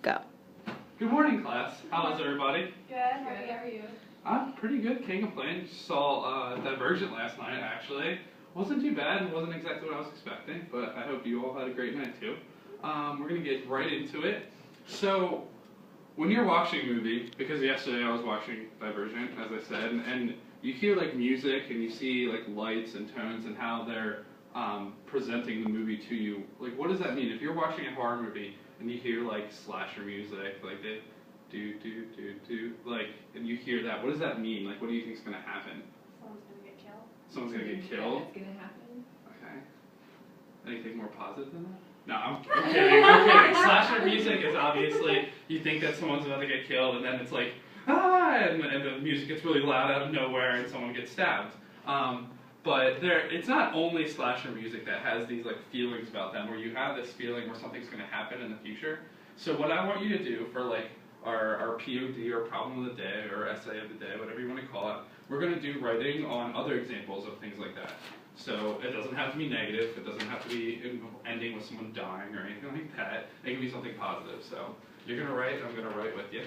go. Good morning, class. How is everybody? Good. How are you? I'm pretty good. Can't complain. Saw Divergent last night, actually. Wasn't too bad. It wasn't exactly what I was expecting, but I hope you all had a great night, too. We're going to get right into it. So, when you're watching a movie, because yesterday I was watching Divergent, as I said, and you hear, like, music, and you see, like, lights and tones and how they're presenting the movie to you. Like, what does that mean? If you're watching a horror movie and you hear, like, slasher music, like, they do, like, and you hear that, what does that mean? Like, what do you think is going to happen? Someone's gonna get killed. Someone's going to get killed? It's gonna happen. Okay. Anything more positive than that? No, I'm kidding, I'm kidding. Slasher music is obviously, you think that someone's about to get killed, and then it's like, ah, and the music gets really loud out of nowhere, and someone gets stabbed. But it's not only slasher music that has these like feelings about them, where you have this feeling where something's going to happen in the future. So what I want you to do for like our POD or problem of the day or essay of the day, whatever you want to call it, we're going to do writing on other examples of things like that. So it doesn't have to be negative, it doesn't have to be ending with someone dying or anything like that. It can be something positive. So you're going to write, and I'm going to write with you.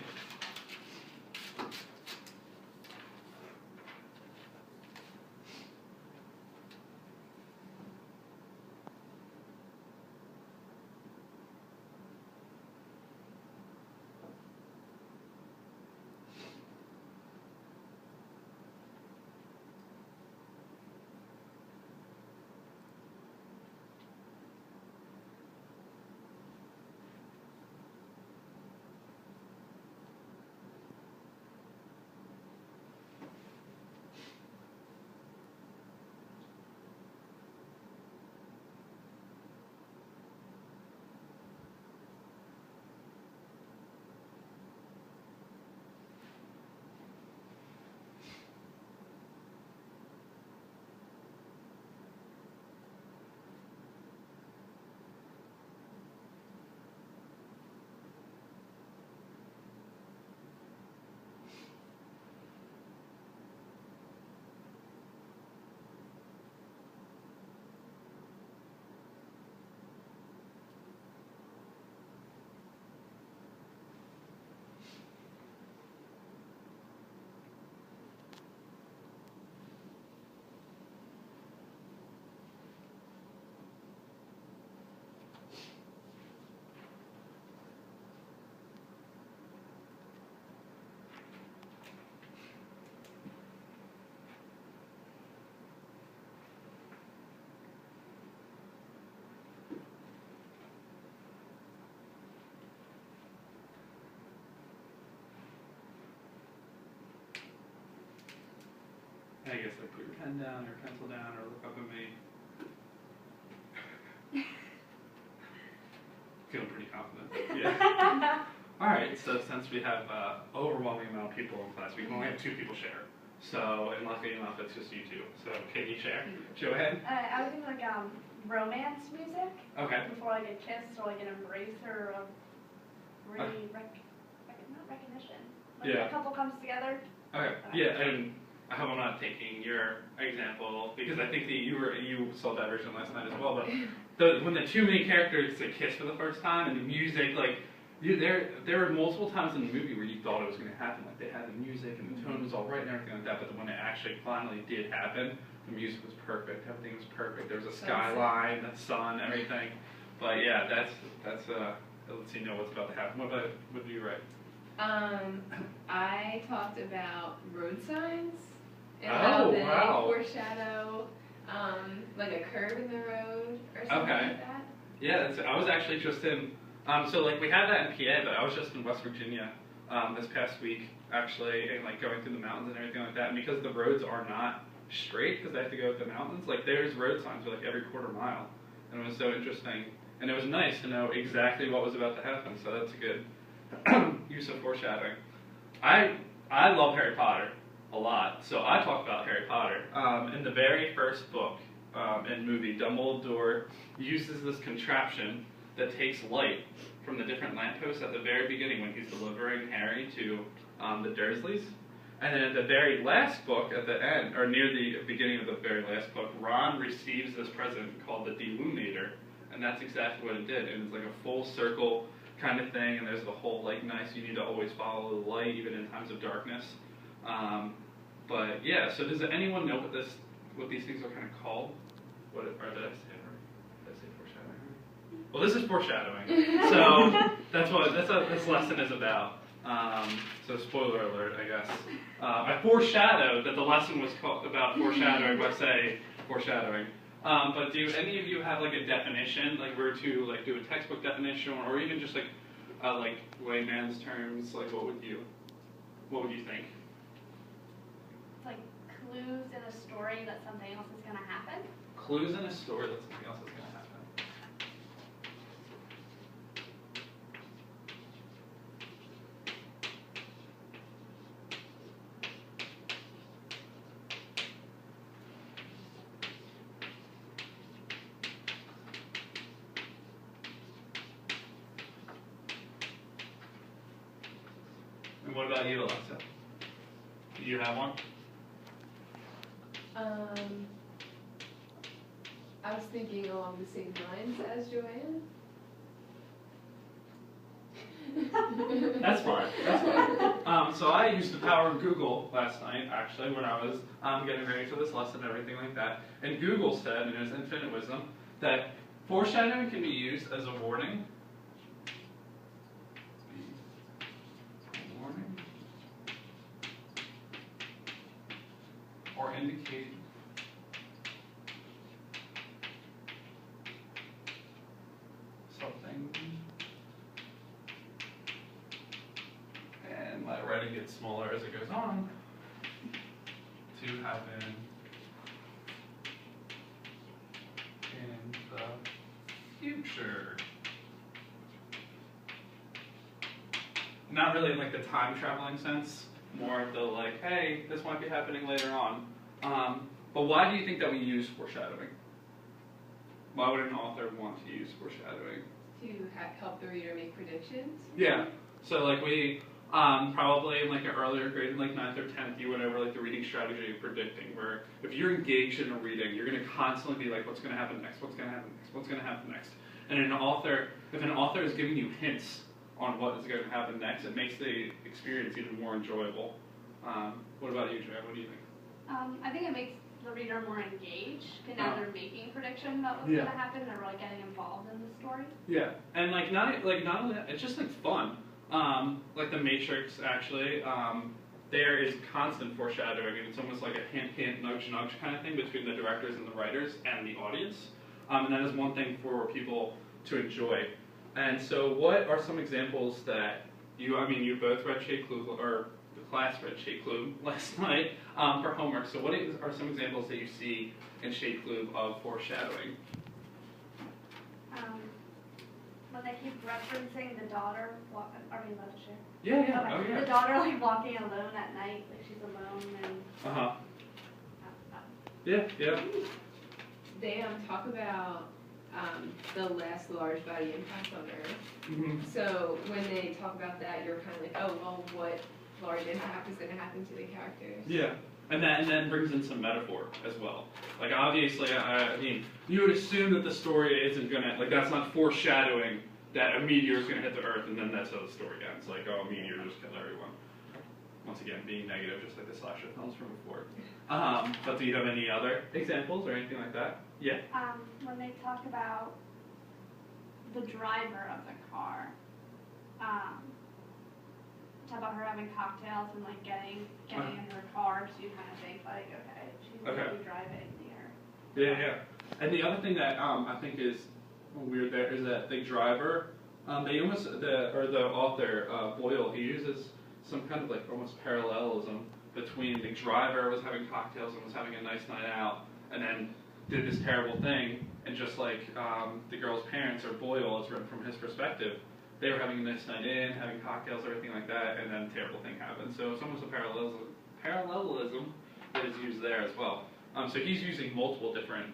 I guess like put your pen down or pencil down or look up at me. Feeling pretty confident. Yeah. Alright, so since we have overwhelming amount of people in class, we can only have 2 people share. So, and luckily enough, it's just you 2. So, can you share? Joanna? I was thinking like romance music. Okay. Before like a kiss or like an embrace or a not recognition. Like Yeah. a couple comes together. Okay. Yeah, and I hope I'm not taking your example, because I think that you saw Divergent last night as well, but when the 2 main characters like, kiss for the first time, and the music, like, there were multiple times in the movie where you thought it was going to happen, like they had the music and the tone was all right and everything like that, but when it actually finally did happen, the music was perfect, everything was perfect, there was a skyline, the sun, everything. But yeah, that's lets you know what's about to happen. What do you write? I talked about road signs and Oh, how they wow. foreshadow like a curve in the road or something like that. Yeah, I was actually just in, so like we had that in PA, but I was just in West Virginia this past week actually, and like going through the mountains and everything like that, and because the roads are not straight because they have to go up the mountains, like there's road signs for like every quarter mile, and it was so interesting, and it was nice to know exactly what was about to happen, so that's a good use of foreshadowing. I love Harry Potter a lot, so I talked about Harry Potter. In the very first book and movie, Dumbledore uses this contraption that takes light from the different lampposts at the very beginning when he's delivering Harry to the Dursleys. And then at the very last book, at the end, or near the beginning of the very last book, Ron receives this present called the Deluminator, and that's exactly what it did. And it's like a full circle kind of thing, and there's the whole like nice, you need to always follow the light even in times of darkness. But yeah, so does anyone know what these things are kind of called? What did I say it right? Did I say foreshadowing? Well, this is foreshadowing, so that's what this lesson is about. So spoiler alert, I guess. I foreshadowed that the lesson was about foreshadowing by saying foreshadowing. But do any of you have like a definition, like were to like do a textbook definition, or even just like layman's terms? Like what would you think? Like clues in a story that something else is going to happen. Clues in a story that something else is going to happen. And what about you, Alexa? Do you have one? I was thinking along the same lines as Joanna. That's fine. That's fine. So I used the power of Google last night, actually, when I was getting ready for this lesson and everything like that. And Google said, in its infinite wisdom, that foreshadowing can be used as a warning. Or indicate something. And my writing gets smaller as it goes on. To happen in the future. Not really in like the time traveling sense. More of the like, hey, this might be happening later on. But why do you think that we use foreshadowing? Why would an author want to use foreshadowing? To help the reader make predictions? Yeah. So like we probably in like an earlier grade, in like 9th or 10th, you went over like the reading strategy of predicting, where if you're engaged in a reading, you're going to constantly be like, what's going to happen next? What's going to happen next? What's going to happen next? And if an author is giving you hints on what is going to happen next, it makes the experience even more enjoyable. What about you, Joanna? What do you think? I think it makes the reader more engaged, because now they're making predictions about what's Yeah. going to happen. They're really getting involved in the story. Yeah, and like not only that, it's just like fun. Like The Matrix, actually, there is constant foreshadowing, and it's almost like a hint, hint, nudge, nudge kind of thing between the directors and the writers and the audience. And that is one thing for people to enjoy. And so, what are some examples that you both read Shade Clue, or the class read Shade Clue last night for homework. So, what are some examples that you see in Shade Clue of foreshadowing? When they keep referencing the daughter, are we allowed to share? Yeah, yeah, Okay. oh yeah. The daughter like walking alone at night, like she's alone and. Yeah, yeah. They talk about the last large body impact on Earth. Mm-hmm. So when they talk about that, you're kind of like, oh, well, what large impact is going to happen to the characters? Yeah, and then brings in some metaphor as well. Like obviously, I mean, you would assume that the story isn't gonna, like that's not foreshadowing that a meteor is gonna hit the Earth and then that's how the story ends. Like, oh, a meteor just killed everyone. Once again, being negative, just like the slasher films from before. But do you have any other examples or anything like that? Yeah. When they talk about the driver of the car, talk about her having cocktails and like getting in her car, so you kind of think like, okay, she's gonna be driving near. Yeah, yeah. And the other thing that I think is weird there is that the driver, the author Boyle, he uses some kind of like almost parallelism between the driver was having cocktails and was having a nice night out, and then did this terrible thing, and just like the girl's parents, or Boyle, it's written from his perspective, they were having a nice night in, having cocktails, everything like that, and then a terrible thing happened. So it's almost a parallelism that is used there as well. So he's using multiple different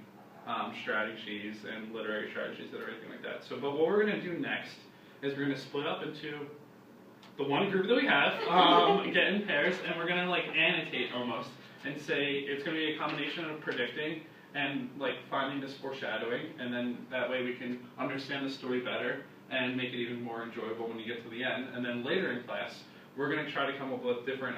strategies and literary strategies that are anything like that. So, but what we're going to do next is we're going to split up into the one group that we have, get in pairs, and we're going to like annotate almost and say it's going to be a combination of predicting and like finding this foreshadowing, and then that way we can understand the story better and make it even more enjoyable when you get to the end. And then later in class, we're going to try to come up with different